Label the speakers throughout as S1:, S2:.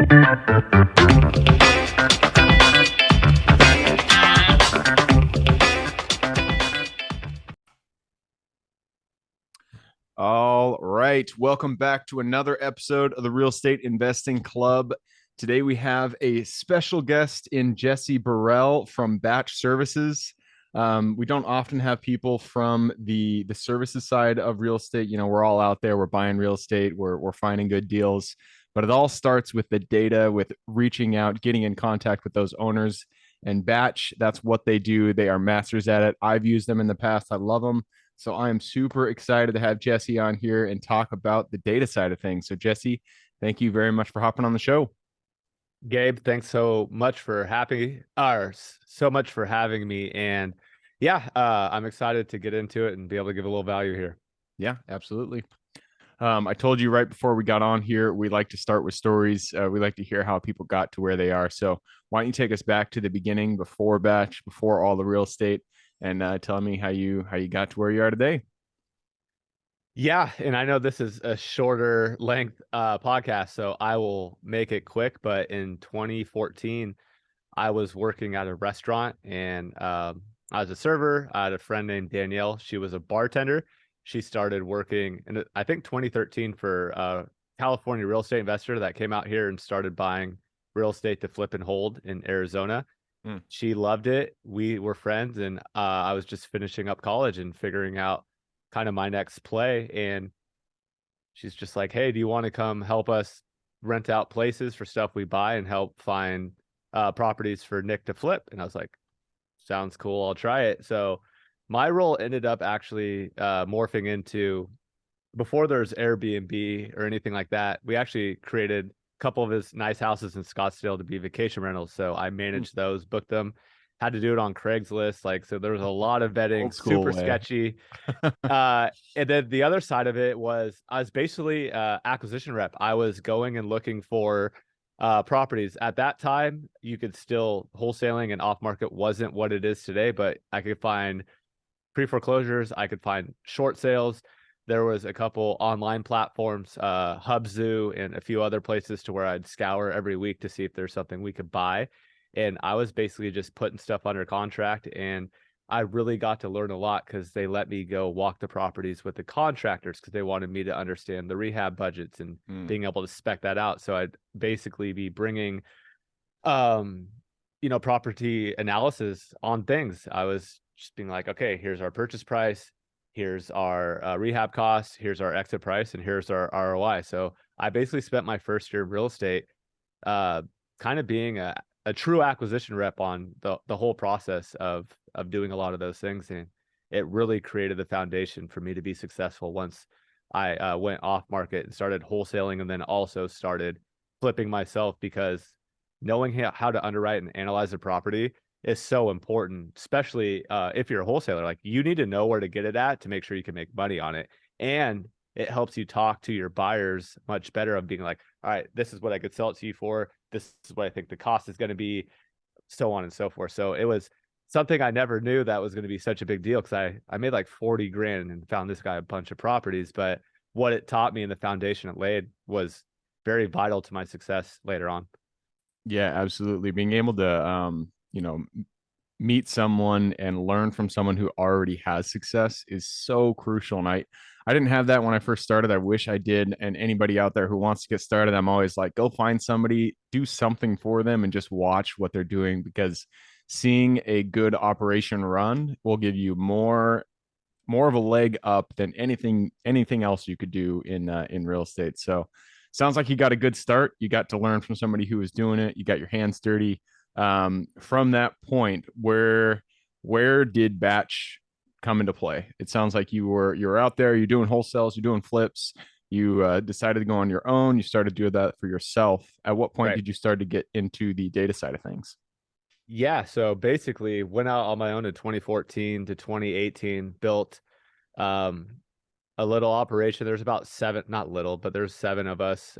S1: All right. Welcome back to another episode of the Real Estate Investing Club. Today we have a special guest in Jesse Burrell from BatchService. We don't often have people from the services side of real estate. You know, we're all out there. We're buying real estate. We're finding good deals. But it all starts with the data, with reaching out, getting in contact with those owners. And Batch, that's what they do. They are masters at it. I've used them in the past. I love them. So I am super excited to have Jesse on here and talk about the data side of things. So Jesse, thank you very much for hopping on the show.
S2: Gabe, thanks so much for having me. And yeah, I'm excited to get into it and be able to give a little value here.
S1: Yeah, absolutely. I told you right before we got on here, we like to start with stories. We like to hear how people got to where they are. So why don't you take us back to the beginning, before Batch, before all the real estate, and tell me how you got to where you are today.
S2: Yeah, and I know this is a shorter length podcast, so I will make it quick. But in 2014, I was working at a restaurant, and I was a server. I had a friend named Danielle. She was a bartender. She started working in, I think, 2013 for a California real estate investor that came out here and started buying real estate to flip and hold in Arizona. She loved it. We were friends, and I was just finishing up college and figuring out kind of my next play. And she's just like, "Hey, do you want to come help us rent out places for stuff we buy and help find properties for Nick to flip?" And I was like, "Sounds cool. I'll try it." So my role ended up actually morphing into, before there's Airbnb or anything like that, we actually created a couple of his nice houses in Scottsdale to be vacation rentals. So I managed those, booked them, had to do it on Craigslist. So there was a lot of vetting, super sketchy. And then the other side of it was I was basically acquisition rep. I was going and looking for properties. At that time, you could still, wholesaling and off market wasn't what it is today, but I could find pre-foreclosures, I could find short sales. There was a couple online platforms, Hubzoo and a few other places, to where I'd scour every week to see if there's something we could buy. And I was basically just putting stuff under contract, and I really got to learn a lot because they let me go walk the properties with the contractors because they wanted me to understand the rehab budgets and being able to spec that out. So I'd basically be bringing, property analysis on things. I was just being like, okay, here's our purchase price, here's our rehab costs, here's our exit price, and here's our ROI. So I basically spent my first year of real estate kind of being a true acquisition rep on the whole process of doing a lot of those things. And it really created the foundation for me to be successful once I went off market and started wholesaling, and then also started flipping myself, because knowing how to underwrite and analyze a property is so important, especially if you're a wholesaler. Like, you need to know where to get it at to make sure you can make money on it. And it helps you talk to your buyers much better, of being like, all right, this is what I could sell it to you for. This is what I think the cost is going to be, so on and so forth. So it was something I never knew that was going to be such a big deal, because I made like 40 grand and found this guy a bunch of properties. But what it taught me and the foundation it laid was very vital to my success later on.
S1: Yeah, absolutely. Being able to, meet someone and learn from someone who already has success is so crucial. And I didn't have that when I first started. I wish I did. And anybody out there who wants to get started, I'm always like, go find somebody, do something for them, and just watch what they're doing, because seeing a good operation run will give you more of a leg up than anything else you could do in real estate. So sounds like you got a good start. You got to learn from somebody who was doing it. You got your hands dirty. From that point, where did Batch come into play? It sounds like you're out there, you're doing wholesales, you're doing flips, you decided to go on your own, you started doing that for yourself. At what point did you start to get into the data side of things?
S2: Yeah, so basically went out on my own in 2014 to 2018, built a little operation. There's about seven, not little, but there's seven of us,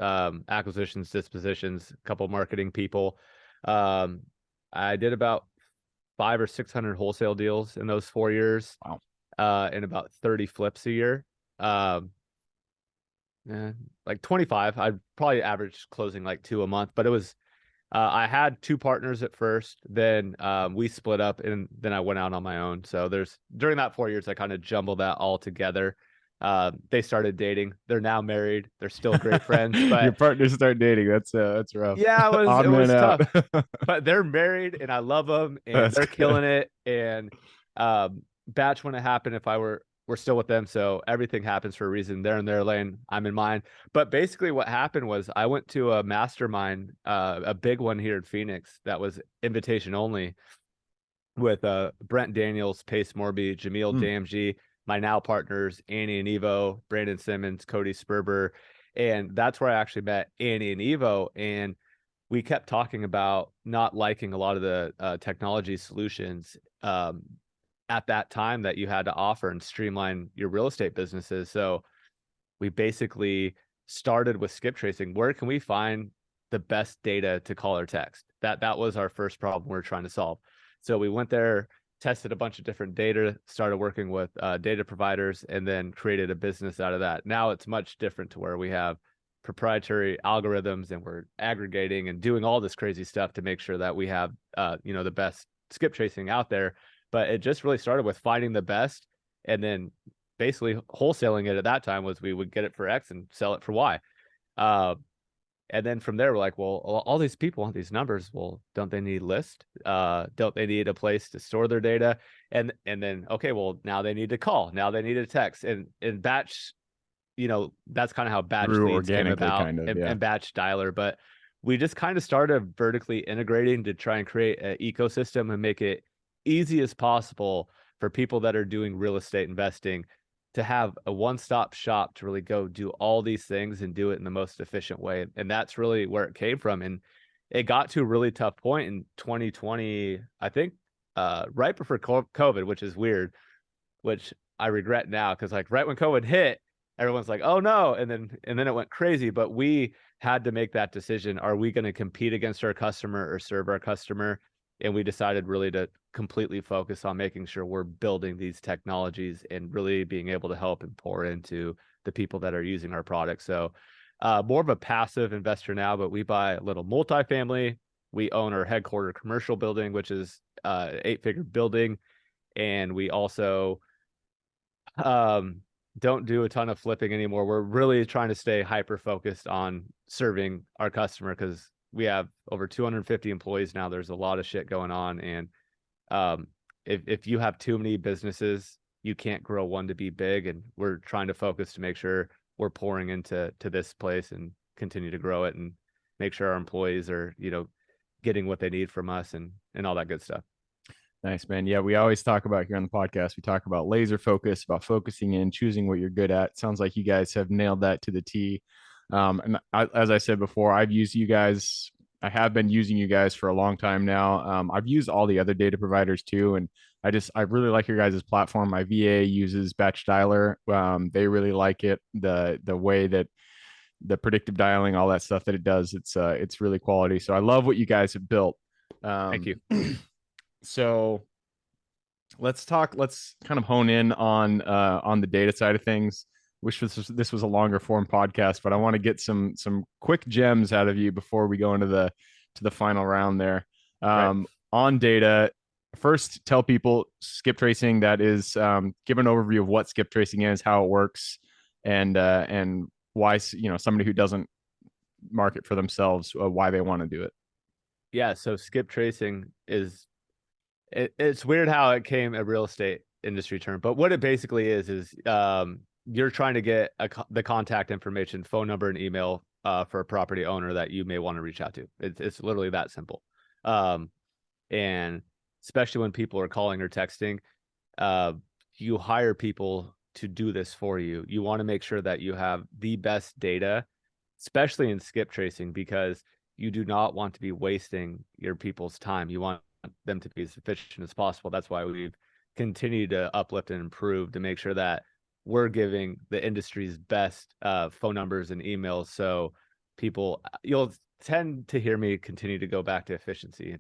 S2: acquisitions, dispositions, a couple marketing people. I did about 500 or 600 wholesale deals in those 4 years.
S1: Wow.
S2: And about 30 flips a year. like 25. I'd probably average closing like 2 a month, but it was I had two partners at first, then we split up, and then I went out on my own. So there's during that 4 years, I kind of jumbled that all together. They started dating. They're now married. They're still great friends,
S1: Your
S2: but
S1: partners start dating. That's rough.
S2: yeah, it
S1: Odd man
S2: was
S1: out.
S2: tough. But they're married, and I love them, and
S1: That's
S2: they're
S1: good.
S2: killing it. And Batch wouldn't happen if I were still with them. So everything happens for a reason. They're in their lane, I'm in mine. But basically, what happened was I went to a mastermind, a big one here in Phoenix that was invitation only with Brent Daniels, Pace Morby, Jamil
S1: Hmm.
S2: Damji, my now partners, Anny and Ivo, Brandon Simmons, Cody Sperber. And that's where I actually met Anny and Ivo. And we kept talking about not liking a lot of the technology solutions at that time that you had to offer and streamline your real estate businesses. So we basically started with skip tracing. Where can we find the best data to call or text? That was our first problem we are trying to solve. So we went there, tested a bunch of different data, started working with data providers, and then created a business out of that. Now it's much different to where we have proprietary algorithms and we're aggregating and doing all this crazy stuff to make sure that we have the best skip tracing out there. But it just really started with finding the best and then basically wholesaling it at that time was we would get it for X and sell it for Y. Uh, and then from there, we're like, well, all these people want these numbers. Well, don't they need list? Don't they need a place to store their data? And then okay, well, now they need to call. Now they need a text. And batch, that's kind of how batch
S1: Grew
S2: leads came
S1: organically,
S2: about
S1: kind of. Yeah.
S2: and batch dialer. But we just kind of started vertically integrating to try and create an ecosystem and make it easy as possible for people that are doing real estate investing to have a one-stop shop to really go do all these things and do it in the most efficient way. And that's really where it came from. And it got to a really tough point in 2020, I think, right before COVID, which is weird, which I regret now because like right when COVID hit, everyone's like, "Oh no!" And then it went crazy. But we had to make that decision: are we going to compete against our customer or serve our customer? And we decided really to completely focus on making sure we're building these technologies and really being able to help and pour into the people that are using our products. So, more of a passive investor now, but we buy a little multifamily. We own our headquarter commercial building, which is 8-figure building, and we also um, don't do a ton of flipping anymore. We're really trying to stay hyper focused on serving our customer because we have over 250 employees now. There's a lot of shit going on, and um, if you have too many businesses, you can't grow one to be big. And we're trying to focus to make sure we're pouring into this place and continue to grow it and make sure our employees are getting what they need from us and all that good stuff.
S1: Nice, man. Yeah, we always talk about here on the podcast. We talk about laser focus, about focusing in, choosing what you're good at. Sounds like you guys have nailed that to the T. As I said before, I've used you guys. I have been using you guys for a long time now. I've used all the other data providers too, and I really like your guys' platform. My VA uses Batch Dialer. They really like it. The way that the predictive dialing, all that stuff that it does, it's really quality. So I love what you guys have built.
S2: Thank you.
S1: So let's kind of hone in on the data side of things. Wish this was a longer form podcast, but I want to get some quick gems out of you before we go into the final round there.
S2: Right.
S1: On data, first tell people skip tracing, that is, give an overview of what skip tracing is, how it works, and why somebody who doesn't market for themselves, why they want to do it.
S2: Yeah. So skip tracing it's weird how it came a real estate industry term, but what it basically is you're trying to get the contact information, phone number, and email for a property owner that you may want to reach out to. It's literally that simple. And especially when people are calling or texting, you hire people to do this for you. You want to make sure that you have the best data, especially in skip tracing, because you do not want to be wasting your people's time. You want them to be as efficient as possible. That's why we've continued to uplift and improve to make sure that we're giving the industry's best phone numbers and emails. So you'll tend to hear me continue to go back to efficiency,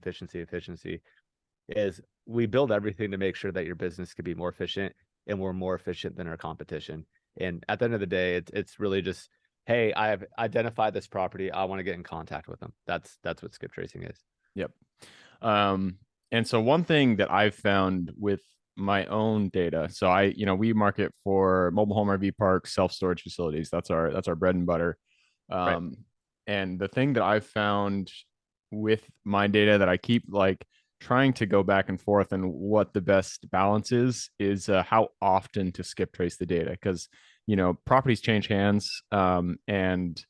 S2: is we build everything to make sure that your business can be more efficient, and we're more efficient than our competition. And at the end of the day, it's really just hey, I have identified this property. I want to get in contact with them. That's what skip tracing is.
S1: Yep. Um, and so one thing that I've found with my own data, so we market for mobile home RV parks, self-storage facilities. That's our bread and butter.
S2: Right.
S1: Um, and the thing that I've found with my data that I keep like trying to go back and forth and what the best balance is how often to skip trace the data, because properties change hands, and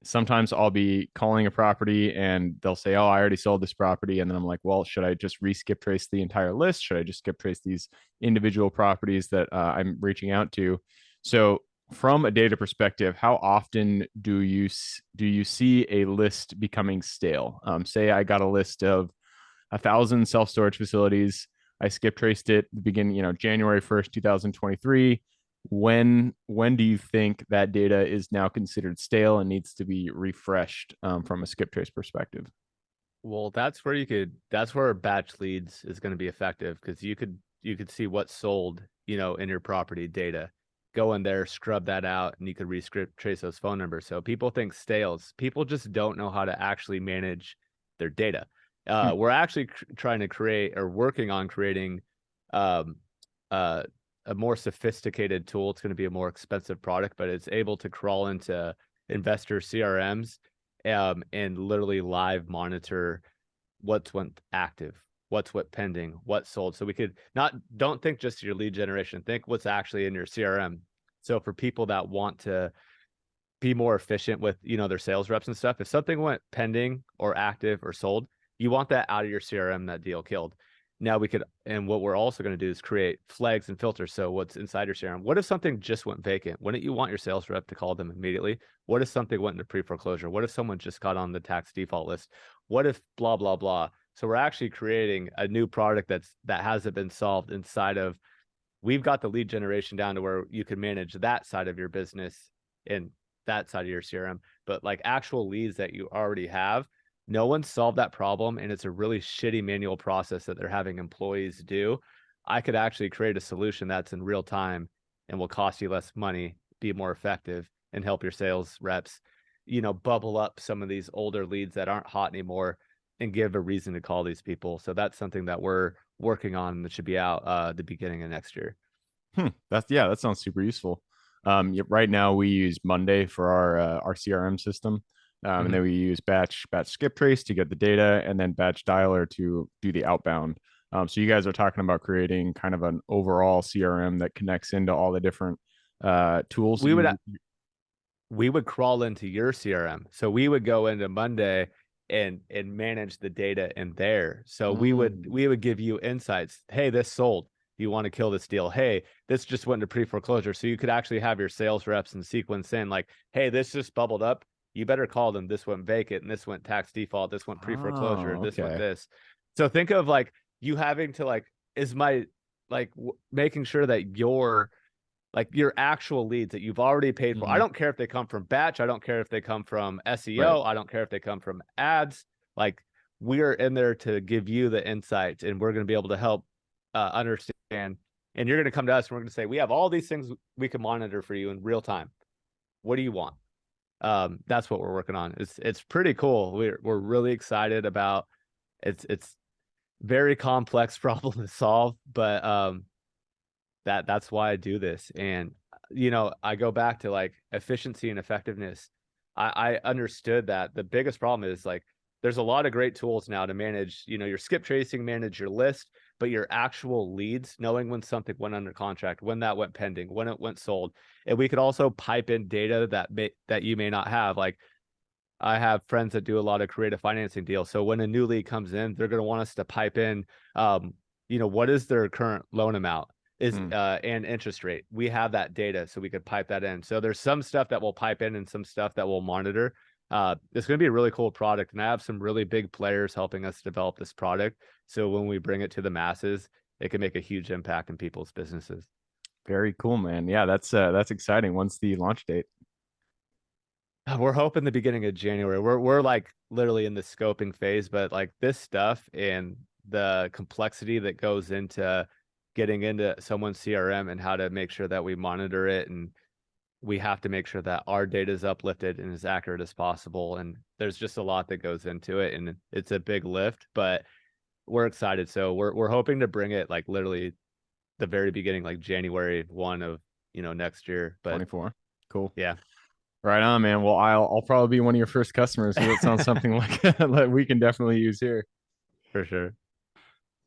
S1: sometimes I'll be calling a property and they'll say, "Oh, I already sold this property." And then I'm like, "Well, should I just re-skip trace the entire list? Should I just skip trace these individual properties that I'm reaching out to?" So, from a data perspective, how often do you see a list becoming stale? Say I got a list of 1,000 self-storage facilities. I skip traced it the beginning, January 1st, 2023. When do you think that data is now considered stale and needs to be refreshed, from a skip trace perspective?
S2: Well, that's where batch leads is going to be effective, because you could see what's sold, in your property data. Go in there, scrub that out, and you could re-script trace those phone numbers. So people think stales. People just don't know how to actually manage their data.
S1: Hmm.
S2: We're actually trying to create, or working on creating, um, uh, a more sophisticated tool. It's going to be a more expensive product, but it's able to crawl into investor CRMs, and literally live monitor what's went active, what's what pending, what sold. So we could not don't think just your lead generation, think what's actually in your CRM. So for people that want to be more efficient with their sales reps and stuff, if something went pending or active or sold, you want that out of your CRM, that deal killed. Now we could, and what we're also going to do is create flags and filters. So what's inside your CRM? What if something just went vacant? Wouldn't you want your sales rep to call them immediately? What if something went into pre-foreclosure? What if someone just got on the tax default list? What if blah blah blah? So we're actually creating a new product that hasn't been solved inside of. We've got the lead generation down to where you can manage that side of your business and that side of your CRM, but like actual leads that you already have, no one's solved that problem, and it's a really shitty manual process that they're having employees do. I could actually create a solution that's in real time and will cost you less money, be more effective, and help your sales reps, bubble up some of these older leads that aren't hot anymore and give a reason to call these people. So that's something that we're working on that should be out the beginning of next year.
S1: That sounds super useful. Right now we use Monday for our CRM system, and
S2: Mm-hmm.
S1: then we use batch skip trace to get the data, and then batch dialer to do the outbound. So you guys are talking about creating kind of an overall CRM that connects into all the different tools that
S2: We would
S1: you.
S2: we would crawl into your CRM. So we would go into Monday and manage the data in there. So we would
S1: Mm.
S2: we would give you insights. Hey, this sold. Do you want to kill this deal? Hey, this just went into pre-foreclosure. So you could actually have your sales reps and sequence in like, hey, this just bubbled up. You better call them. This went vacant, and this went tax default. This went pre-foreclosure.
S1: Oh,
S2: This went
S1: okay.
S2: this. So think of like you having to like is my like making sure that your actual leads that you've already paid for. I
S1: Mhm.
S2: don't care if they come from batch. I don't care if they come from
S1: Right.
S2: SEO. I don't care if they come from ads. Like we're in there to give you the insights, and we're going to be able to help understand. And you're going to come to us and we're going to say, we have all these things we can monitor for you in real time. What do you want? That's what we're working on. It's pretty cool. We're really excited about it's very complex problem to solve, but that's why I do this. And I go back to like efficiency and effectiveness. I understood that the biggest problem is like there's a lot of great tools now to manage, your skip tracing, manage your list, but your actual leads, knowing when something went under contract, when that went pending, when it went sold. And we could also pipe in data that you may not have. Like I have friends that do a lot of creative financing deals. So when a new lead comes in, they're going to want us to pipe in, what is their current loan amount is
S1: Hmm.
S2: and interest rate. We have that data, so we could pipe that in. So there's some stuff that we'll pipe in and some stuff that we'll monitor. It's going to be a really cool product, and I have some really big players helping us develop this product. So when we bring it to the masses, it can make a huge impact in people's businesses.
S1: Very cool, man. Yeah, that's exciting. When's the launch date?
S2: We're hoping the beginning of January. We're like literally in the scoping phase, but like this stuff and the complexity that goes into getting into someone's CRM and how to make sure that we monitor it and we have to make sure that our data is uplifted and as accurate as possible. And there's just a lot that goes into it, and it's a big lift, but we're excited. So we're hoping to bring it like literally the very beginning, like January 1 of, next year. But
S1: 24. Cool.
S2: yeah,
S1: Right on, man. Well, I'll probably be one of your first customers because it sounds something like that we can definitely use here.
S2: for sure.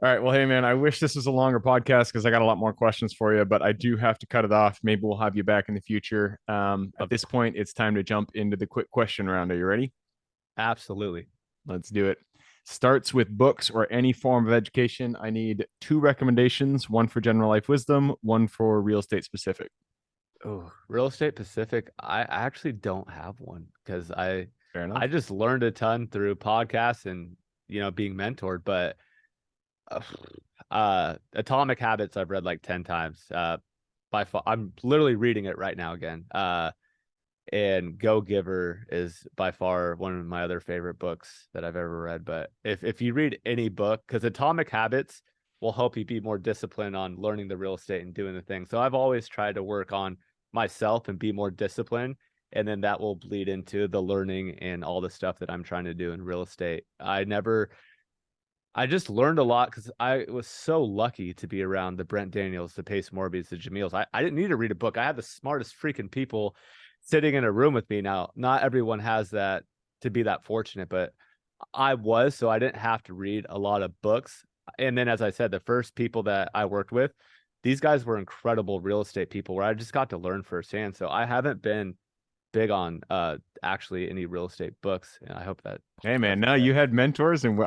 S1: All right. Well, hey, man, I wish this was a longer podcast because I got a lot more questions for you, but I do have to cut it off. Maybe we'll have you back in the future. At this point, it's time to jump into the quick question round. Are you ready?
S2: Absolutely.
S1: Let's do it. Starts with books or any form of education. I need 2 recommendations, one for general life wisdom, one for real estate specific.
S2: Oh, real estate Pacific. I actually don't have one because
S1: Fair enough.
S2: I just learned a ton through podcasts and being mentored. But Atomic Habits I've read like 10 times. By far, I'm literally reading it right now again. And Go Giver is by far one of my other favorite books that I've ever read. But if you read any book, because Atomic Habits will help you be more disciplined on learning the real estate and doing the thing. So I've always tried to work on myself and be more disciplined. And then that will bleed into the learning and all the stuff that I'm trying to do in real estate. I just learned a lot because I was so lucky to be around the Brent Daniels, the Pace Morbies, the Jamils. I didn't need to read a book. I had the smartest freaking people sitting in a room with me. Now, not everyone has that to be that fortunate, but I was, so I didn't have to read a lot of books. And then, as I said, the first people that I worked with, these guys were incredible real estate people where I just got to learn firsthand. So I haven't been big on actually any real estate books, and I hope that.
S1: Hey, man, no, you had mentors, and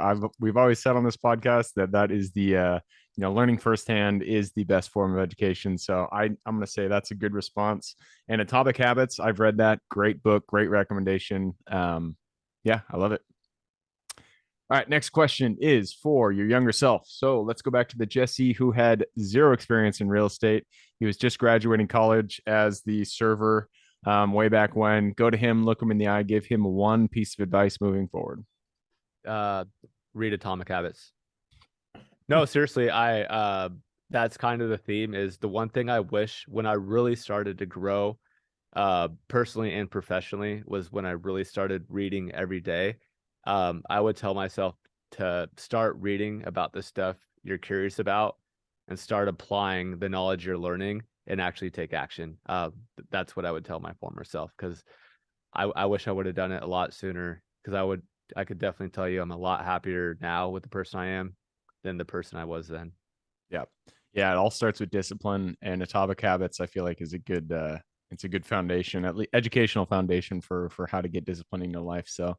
S1: we've always said on this podcast that is the learning firsthand is the best form of education. So I'm going to say that's a good response. And Atomic Habits, I've read that. Great book, great recommendation. Yeah, I love it. All right, next question is for your younger self. So let's go back to the Jesse who had 0 experience in real estate. He was just graduating college as the server way back when. Go to him, look him in the eye, give him one piece of advice moving forward.
S2: Read Atomic Habits. No, seriously, I that's kind of the theme. Is the one thing I wish when I really started to grow personally and professionally was when I really started reading every day. I would tell myself to start reading about the stuff you're curious about and start applying the knowledge you're learning and actually take action. That's what I would tell my former self, because I wish I would have done it a lot sooner, because I could definitely tell you I'm a lot happier now with the person I am than the person I was then.
S1: Yeah. Yeah. It all starts with discipline, and Atomic Habits, I feel like, is a good, it's a good foundation, at least educational foundation for how to get discipline in your life. So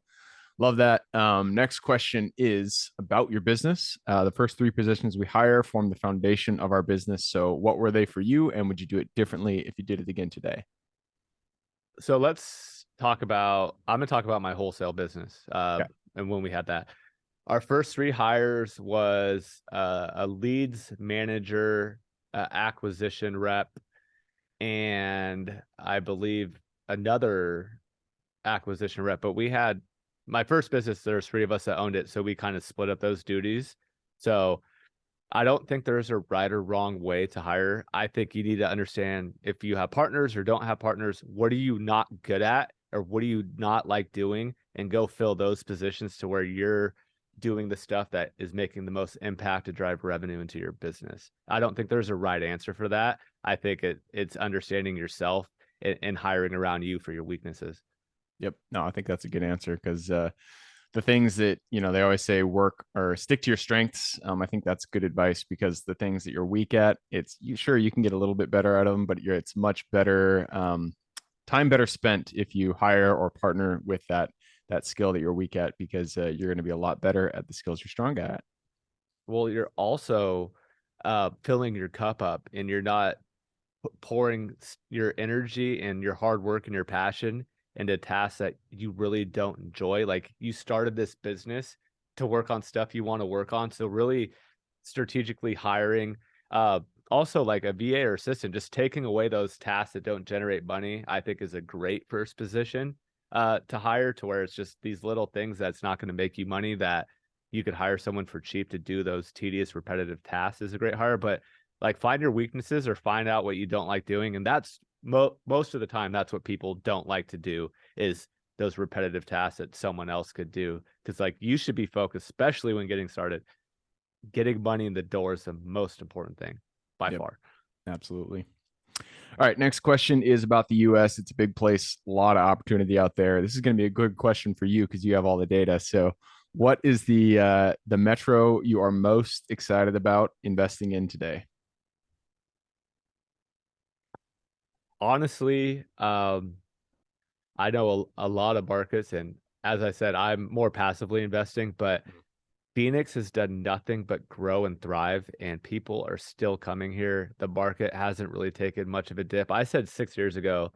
S1: love that. Next question is about your business. The first 3 positions we hire form the foundation of our business. So what were they for you, and would you do it differently if you did it again today?
S2: So let's talk about, I'm going to talk about my wholesale business.
S1: Yeah.
S2: And when we had that, our first 3 hires was a leads manager, acquisition rep, and I believe another acquisition rep. But we had my first business, there's 3 of us that owned it, so we kind of split up those duties. So I don't think there's a right or wrong way to hire. I think you need to understand, if you have partners or don't have partners, what are you not good at or what do you not like doing, and go fill those positions to where you're doing the stuff that is making the most impact to drive revenue into your business. I don't think there's a right answer for that. I think it's understanding yourself and hiring around you for your weaknesses.
S1: Yep. No, I think that's a good answer, because the things that they always say, work or stick to your strengths. I think that's good advice, because the things that you're weak at, sure you can get a little bit better at them, but it's much better time better spent if you hire or partner with that skill that you're weak at, because you're going to be a lot better at the skills you're strong at.
S2: Well, you're also filling your cup up, and you're not pouring your energy and your hard work and your passion into tasks that you really don't enjoy. Like, you started this business to work on stuff you want to work on. So really strategically hiring, also like a VA or assistant, just taking away those tasks that don't generate money, I think is a great first position to hire, to where it's just these little things that's not going to make you money, that you could hire someone for cheap to do those tedious, repetitive tasks, is a great hire. But like, find your weaknesses or find out what you don't like doing. And that's most of the time, that's what people don't like to do, is those repetitive tasks that someone else could do. Because like, you should be focused, especially when getting started. Getting money in the door is the most important thing by
S1: Yep,
S2: far.
S1: absolutely. All right, next question is about the US. It's a big place, a lot of opportunity out there. This is going to be a good question for you because you have all the data. So, what is the metro you are most excited about investing in today?
S2: Honestly, I know a lot of markets, and as I said, I'm more passively investing, but Phoenix has done nothing but grow and thrive, and people are still coming here. The market hasn't really taken much of a dip. I said 6 years ago,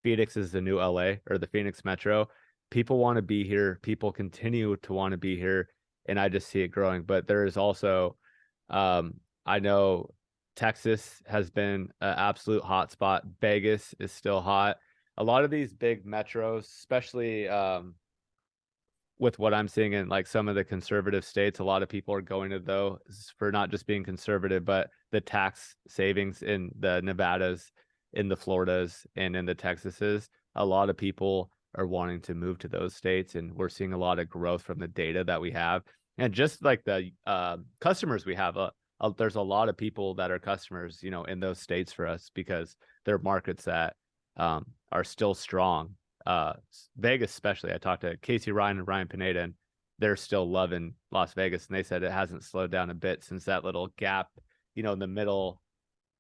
S2: Phoenix is the new LA, or the Phoenix Metro. People want to be here. People continue to want to be here, and I just see it growing. But there is also, I know Texas has been an absolute hotspot. Vegas is still hot. A lot of these big metros, especially with what I'm seeing in like some of the conservative states, a lot of people are going to those for not just being conservative, but the tax savings in the Nevadas, in the Floridas, and in the Texases. A lot of people are wanting to move to those states, and we're seeing a lot of growth from the data that we have, and just like the customers we have. There's a lot of people that are customers, in those states for us because they're markets that are still strong. Vegas, especially. I talked to Casey Ryan and Ryan Pineda, and they're still loving Las Vegas, and they said it hasn't slowed down a bit since that little gap, in the middle.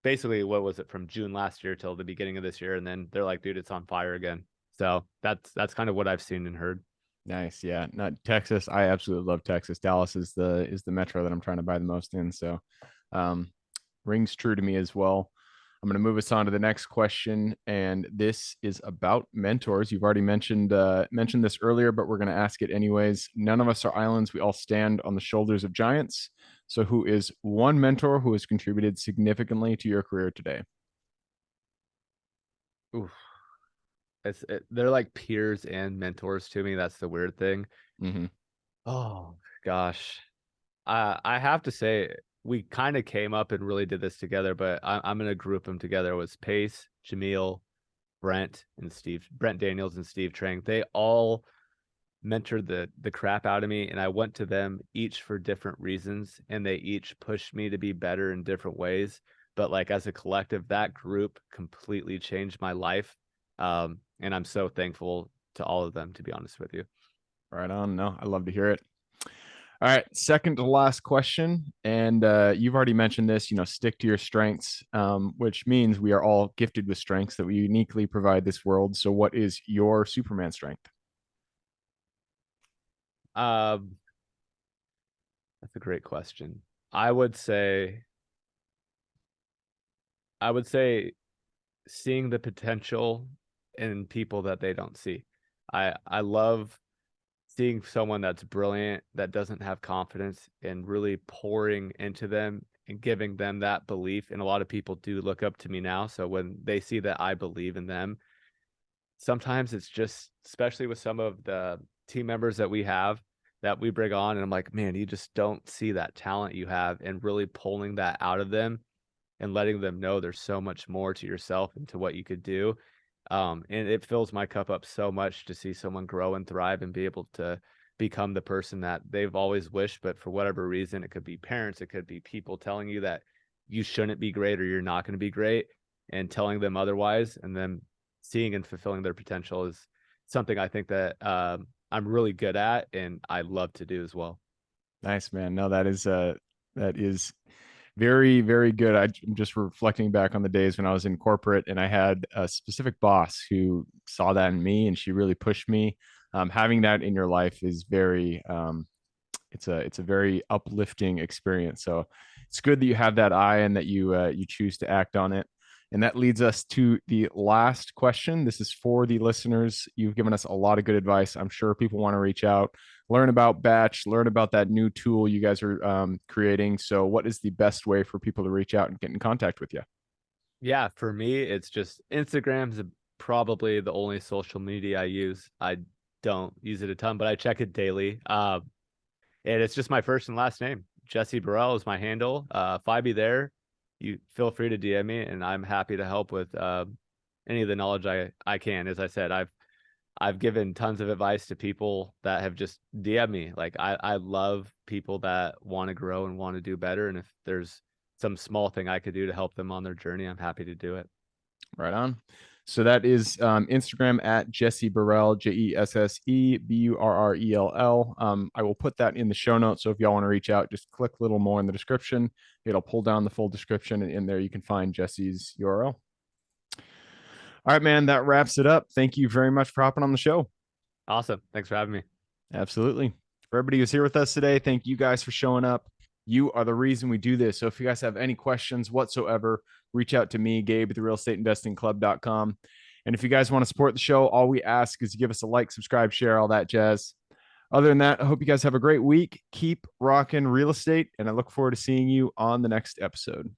S2: Basically, what was it, from June last year till the beginning of this year, and then they're like, dude, it's on fire again. So that's kind of what I've seen and heard.
S1: Nice, yeah. Not Texas. I absolutely love Texas. Dallas is the metro that I'm trying to buy the most in. So, um, rings true to me as well. I'm going to move us on to the next question, and this is about mentors. You've already mentioned this earlier, but we're going to ask it anyways. None of us are islands. We all stand on the shoulders of giants. So, who is one mentor who has contributed significantly to your career today?
S2: Oof. They're like peers and mentors to me. That's the weird thing.
S1: Mm-hmm.
S2: Oh gosh, I have to say we kind of came up and really did this together, but I'm gonna group them together. It was Pace, Jameel, Brent Daniels, and Steve Trang. They all mentored the crap out of me, and I went to them each for different reasons, and they each pushed me to be better in different ways. But like, as a collective, that group completely changed my life. And I'm so thankful to all of them, to be honest with you.
S1: Right on. No, I love to hear it. All right, second to last question, and you've already mentioned this. Stick to your strengths, which means we are all gifted with strengths that we uniquely provide this world. So, what is your Superman strength?
S2: Um, that's a great question. I would say, I would say seeing the potential in people that they don't see. I love seeing someone that's brilliant, that doesn't have confidence, and really pouring into them and giving them that belief. And a lot of people do look up to me now. So when they see that I believe in them, sometimes it's just, especially with some of the team members that we have that we bring on, and I'm like, man, you just don't see that talent you have, and really pulling that out of them and letting them know there's so much more to yourself and to what you could do. And it fills my cup up so much to see someone grow and thrive and be able to become the person that they've always wished, but for whatever reason, it could be parents, it could be people telling you that you shouldn't be great or you're not going to be great, and telling them otherwise, and then seeing and fulfilling their potential is something I think that I'm really good at and I love to do as well.
S1: Nice, man. No, that is very, very good. I'm just reflecting back on the days when I was in corporate and I had a specific boss who saw that in me and she really pushed me. Having that in your life is it's a very uplifting experience. So it's good that you have that eye and that you choose to act on it. And that leads us to the last question. This is for the listeners. You've given us a lot of good advice. I'm sure people want to reach out, learn about Batch, learn about that new tool you guys are creating. So, what is the best way for people to reach out and get in contact with you?
S2: Yeah, for me, it's just Instagram's probably the only social media I use. I don't use it a ton, but I check it daily. And it's just my first and last name. Jesse Burrell is my handle. If I be there, you feel free to DM me, and I'm happy to help with any of the knowledge I can. As I said, I've given tons of advice to people that have just DM me. Like I love people that want to grow and want to do better. And if there's some small thing I could do to help them on their journey, I'm happy to do it.
S1: Right on. So that is Instagram at Jesse Burrell, JesseBurrell. I will put that in the show notes. So if y'all want to reach out, just click a little more in the description. It'll pull down the full description, and in there you can find Jesse's URL. All right, man, that wraps it up. Thank you very much for hopping on the show.
S2: Awesome. Thanks for having me.
S1: Absolutely. For everybody who's here with us today, thank you guys for showing up. You are the reason we do this. So if you guys have any questions whatsoever, reach out to me, Gabe at therealestateinvestingclub.com. And if you guys want to support the show, all we ask is to give us a like, subscribe, share, all that jazz. Other than that, I hope you guys have a great week. Keep rocking real estate, and I look forward to seeing you on the next episode.